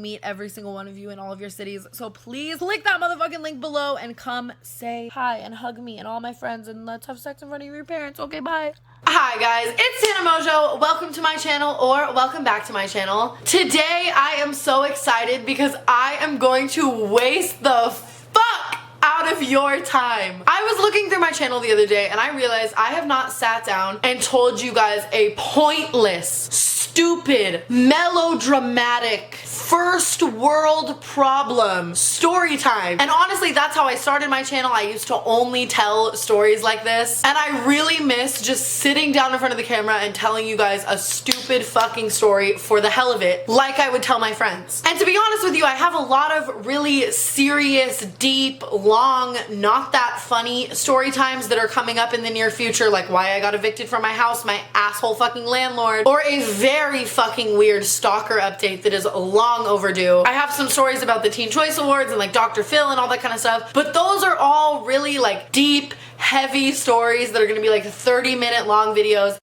meet every single one of you in all of your cities. So please click that motherfucking link below and come say hi and hug me and all my friends and let's have sex in front of your parents. Okay, bye. Hi guys, it's Tana Mojo. Welcome to my channel, or welcome back to my channel. Today I am so excited because I am going to waste the fuck out of your time. I was looking through my channel the other day and I realized I have not sat down and told you guys a pointless, stupid, melodramatic, first world problem story time. And honestly, that's how I started my channel. I used to only tell stories like this. And I really miss just sitting down in front of the camera and telling you guys a stupid fucking story for the hell of it, like I would tell my friends. And to be honest with you, I have a lot of really serious, deep, long, not that funny story times that are coming up in the near future, like why I got evicted from my house, my asshole fucking landlord, or a very fucking weird stalker update that is long overdue. I have some stories about the Teen Choice Awards and like Dr. Phil and all that kind of stuff, but those are all really like deep, heavy stories that are gonna be like 30-minute long videos.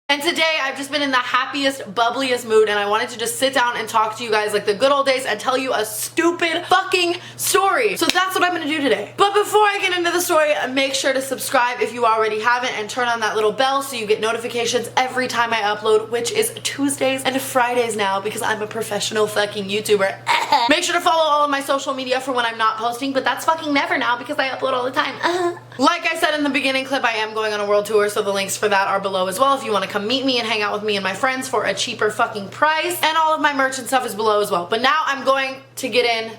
And today I've just been in the happiest, bubbliest mood and I wanted to just sit down and talk to you guys like the good old days and tell you a stupid fucking story. So that's what I'm gonna do today. But before I get into the story, make sure to subscribe if you already haven't and turn on that little bell so you get notifications every time I upload, which is Tuesdays and Fridays now because I'm a professional fucking YouTuber. Make sure to follow all of my social media for when I'm not posting, but that's fucking never now because I upload all the time. Like I said in the beginning clip, I am going on a world tour, so the links for that are below as well if you want to come meet me and hang out with me and my friends for a cheaper fucking price, and all of my merch and stuff is below as well. But now I'm going to get in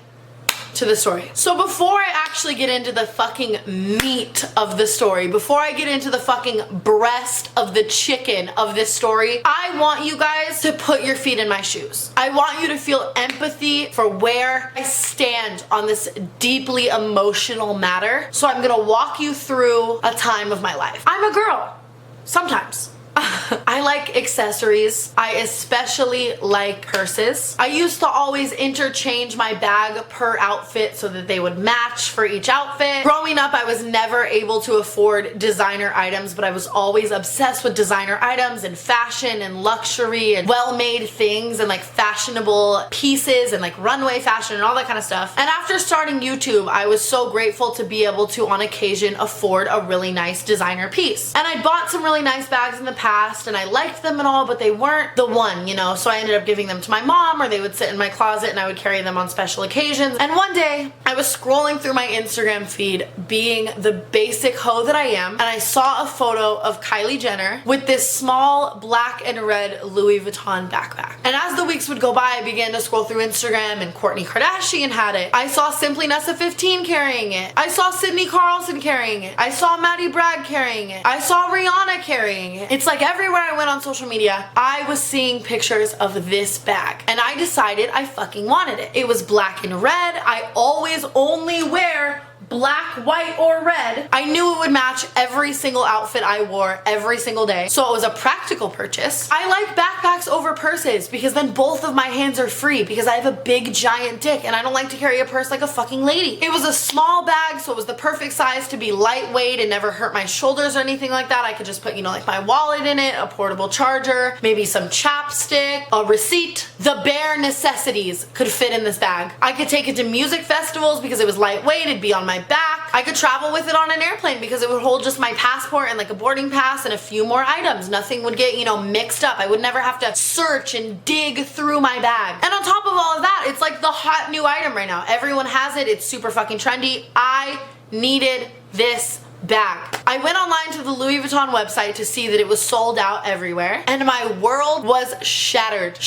to the story. So before I actually get into the fucking meat of the story, before I get into the fucking breast of the chicken of this story, I want you guys to put your feet in my shoes. I want you to feel empathy for where I stand on this deeply emotional matter. So I'm gonna walk you through a time of my life. I'm a girl. Sometimes. I like accessories. I especially like purses. I used to always interchange my bag per outfit so that they would match for each outfit. Growing up, I was never able to afford designer items, but I was always obsessed with designer items and fashion and luxury and well-made things and like fashionable pieces and like runway fashion and all that kind of stuff. And after starting YouTube, I was so grateful to be able to on occasion afford a really nice designer piece. And I bought some really nice bags in the past and I liked them and all, but they weren't the one, you know, so I ended up giving them to my mom, or they would sit in my closet and I would carry them on special occasions. And one day I was scrolling through my Instagram feed being the basic hoe that I am, and I saw a photo of Kylie Jenner with this small black and red Louis Vuitton backpack. And as the weeks would go by, I began to scroll through Instagram and Kourtney Kardashian had it. I saw Simply Nessa 15 carrying it. I saw Sydney Carlson carrying it. I saw Maddie Bragg carrying it. I saw Rihanna carrying it. It's like everywhere I went on social media, I was seeing pictures of this bag. And I decided I fucking wanted it. It was black and red. I always only wear black, white, or red. I knew it would match every single outfit I wore every single day, so it was a practical purchase. I like backpacks over purses because then both of my hands are free because I have a big giant dick and I don't like to carry a purse like a fucking lady. It was a small bag, so it was the perfect size to be lightweight and never hurt my shoulders or anything like that. I could just put, you know, like my wallet in it, a portable charger, maybe some chapstick, a receipt. The bare necessities could fit in this bag. I could take it to music festivals because it was lightweight, it'd be on my back. I could travel with it on an airplane because it would hold just my passport and like a boarding pass and a few more items. Nothing would get, you know, mixed up. I would never have to search and dig through my bag. And on top of all of that, it's like the hot new item right now. Everyone has it. It's super fucking trendy. I needed this bag. I went online to the Louis Vuitton website to see that it was sold out everywhere, and my world was shattered.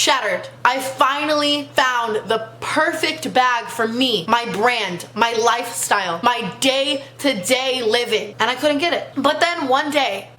I finally found the perfect bag for me, my brand, my lifestyle, my day-to-day living, and I couldn't get it. But then one day,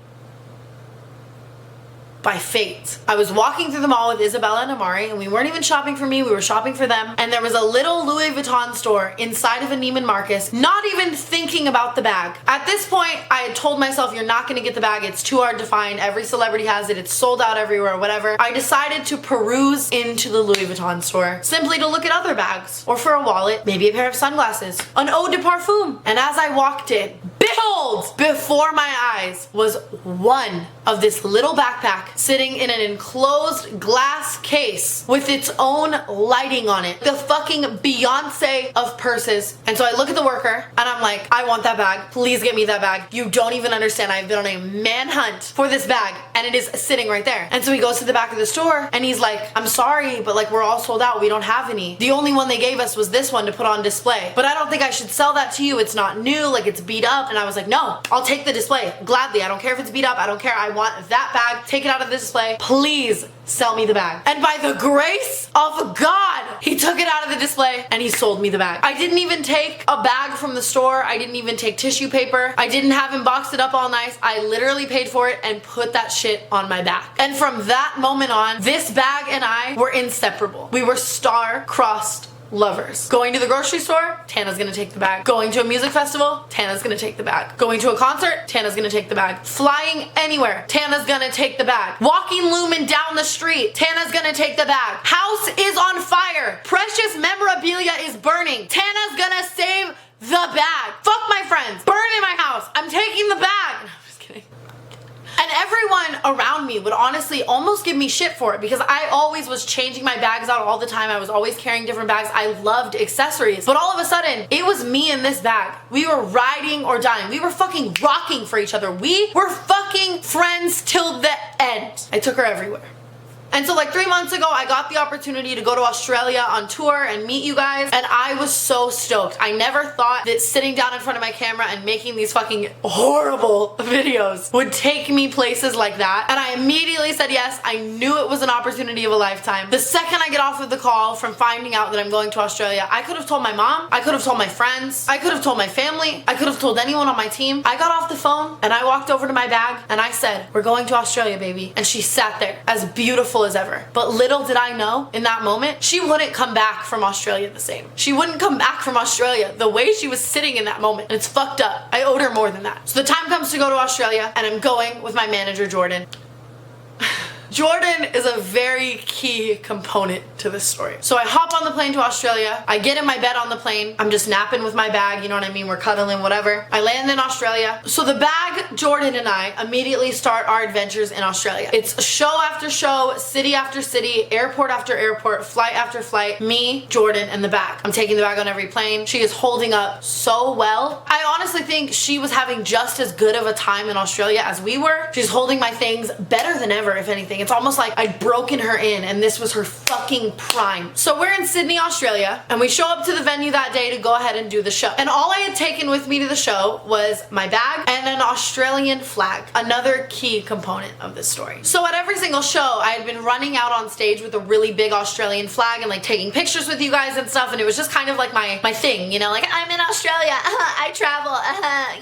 by fate, I was walking through the mall with Isabella and Amari, and we weren't even shopping for me, we were shopping for them, and there was a little Louis Vuitton store inside of a Neiman Marcus, not even thinking about the bag. At this point, I had told myself, you're not gonna get the bag, it's too hard to find, every celebrity has it, it's sold out everywhere, whatever. I decided to peruse into the Louis Vuitton store, simply to look at other bags, or for a wallet, maybe a pair of sunglasses, an eau de parfum. And as I walked in, behold, before my eyes was one of this little backpack sitting in an enclosed glass case with its own lighting on it. The fucking Beyonce of purses. And so I look at the worker and I'm like, I want that bag. Please get me that bag. You don't even understand. I've been on a manhunt for this bag and it is sitting right there. And so he goes to the back of the store and he's like, I'm sorry, but like we're all sold out. We don't have any. The only one they gave us was this one to put on display. But I don't think I should sell that to you. It's not new, like it's beat up. And I was like, no, I'll take the display gladly. I don't care if it's beat up. I don't care. I want that bag. Take it out of the display. Please sell me the bag. And by the grace of God, he took it out of the display and he sold me the bag. I didn't even take a bag from the store. I didn't even take tissue paper. I didn't have him box it up all nice. I literally paid for it and put that shit on my back. And from that moment on, this bag and I were inseparable. We were star-crossed lovers. Going to the grocery store, Tana's gonna take the bag. Going to a music festival, Tana's gonna take the bag. Going to a concert, Tana's gonna take the bag. Flying anywhere, Tana's gonna take the bag. Walking Lumen down the street, Tana's gonna take the bag. House is on fire. Precious memorabilia is burning. Tana's gonna save the bag. Fuck my friends. Burn in my house. I'm taking the bag. No, I'm just kidding. And everyone around me would honestly almost give me shit for it because I always was changing my bags out all the time. I was always carrying different bags. I loved accessories. But all of a sudden, it was me in this bag. We were riding or dying. We were fucking rocking for each other. We were fucking friends till the end. I took her everywhere. And so like 3 months ago, I got the opportunity to go to Australia on tour and meet you guys. And I was so stoked. I never thought that sitting down in front of my camera and making these fucking horrible videos would take me places like that. And I immediately said yes. I knew it was an opportunity of a lifetime. The second I get off of the call from finding out that I'm going to Australia, I could have told my mom. I could have told my friends. I could have told my family. I could have told anyone on my team. I got off the phone and I walked over to my bag and I said, we're going to Australia, baby. And she sat there as beautiful as ever. But little did I know in that moment, she wouldn't come back from Australia the same. She wouldn't come back from Australia the way she was sitting in that moment. And it's fucked up. I owed her more than that. So the time comes to go to Australia and I'm going with my manager, Jordan. Jordan is a very key component to this story. So I hop on the plane to Australia. I get in my bed on the plane. I'm just napping with my bag, you know what I mean? We're cuddling, whatever. I land in Australia. So the bag, Jordan and I immediately start our adventures in Australia. It's show after show, city after city, airport after airport, flight after flight. Me, Jordan, and the bag. I'm taking the bag on every plane. She is holding up so well. I honestly think she was having just as good of a time in Australia as we were. She's holding my things better than ever, if anything. It's almost like I'd broken her in and this was her fucking prime. So we're in Sydney, Australia, and we show up to the venue that day to go ahead and do the show. And all I had taken with me to the show was my bag and an Australian flag, another key component of this story. So at every single show, I had been running out on stage with a really big Australian flag and like taking pictures with you guys and stuff, and it was just kind of like my thing, you know, like I'm in Australia, I travel,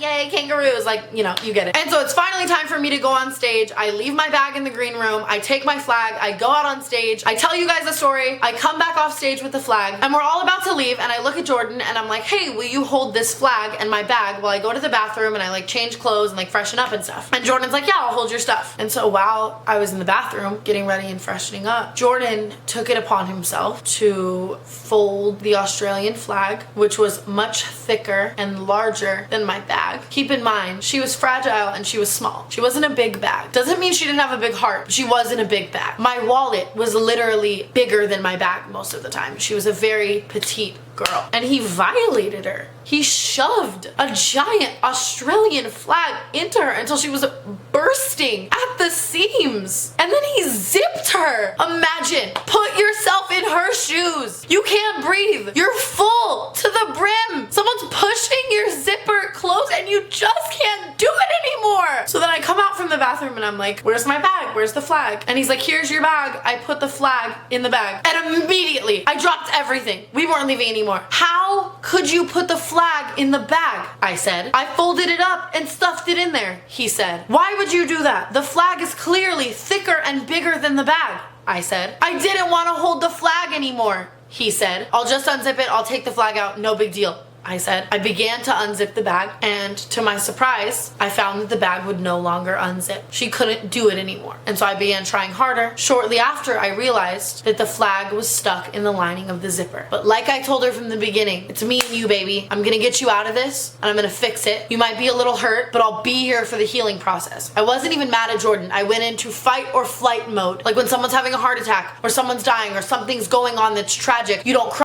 yay, kangaroos, like, you know, you get it. And so it's finally time for me to go on stage. I leave my bag in the green room, I take my flag, I go out on stage, I tell you guys a story, I come back off stage with the flag, and we're all about to leave, and I look at Jordan and I'm like, hey, will you hold this flag and my bag while I go to the bathroom and I like change clothes and like freshen up and stuff? And Jordan's like, yeah, I'll hold your stuff. And so while I was in the bathroom getting ready and freshening up, Jordan took it upon himself to fold the Australian flag, which was much thicker and larger than my bag. Keep in mind, she was fragile and she was small. She wasn't a big bag. Doesn't mean she didn't have a big heart, but she wasn't a big bag. My wallet was literally bigger than my bag most of the time. She was a very petite girl. And he violated her. He shoved a giant Australian flag into her until she was bursting at the seams. And then he zipped her. Imagine, put yourself in her shoes. You can't breathe. You're full to the brim. Someone's pushing your zipper closed and you just can't do it anymore. So then I come out from the bathroom and I'm like, where's my bag? Where's the flag? And he's like, here's your bag. I put the flag in the bag. And immediately I dropped everything. We weren't leaving anymore. How could you put the flag in the bag? I said. I folded it up and stuffed it in there, he said. Why would you do that? The flag is clearly thicker and bigger than the bag, I said. I didn't want to hold the flag anymore, he said. I'll just unzip it, I'll take the flag out, no big deal, I said. I began to unzip the bag, and to my surprise, I found that the bag would no longer unzip. She couldn't do it anymore. And so I began trying harder. Shortly after, I realized that the flag was stuck in the lining of the zipper. But like I told her from the beginning, it's me and you, baby. I'm gonna get you out of this, and I'm gonna fix it. You might be a little hurt, but I'll be here for the healing process. I wasn't even mad at Jordan. I went into fight or flight mode. Like when someone's having a heart attack, or someone's dying, or something's going on that's tragic, you don't cry.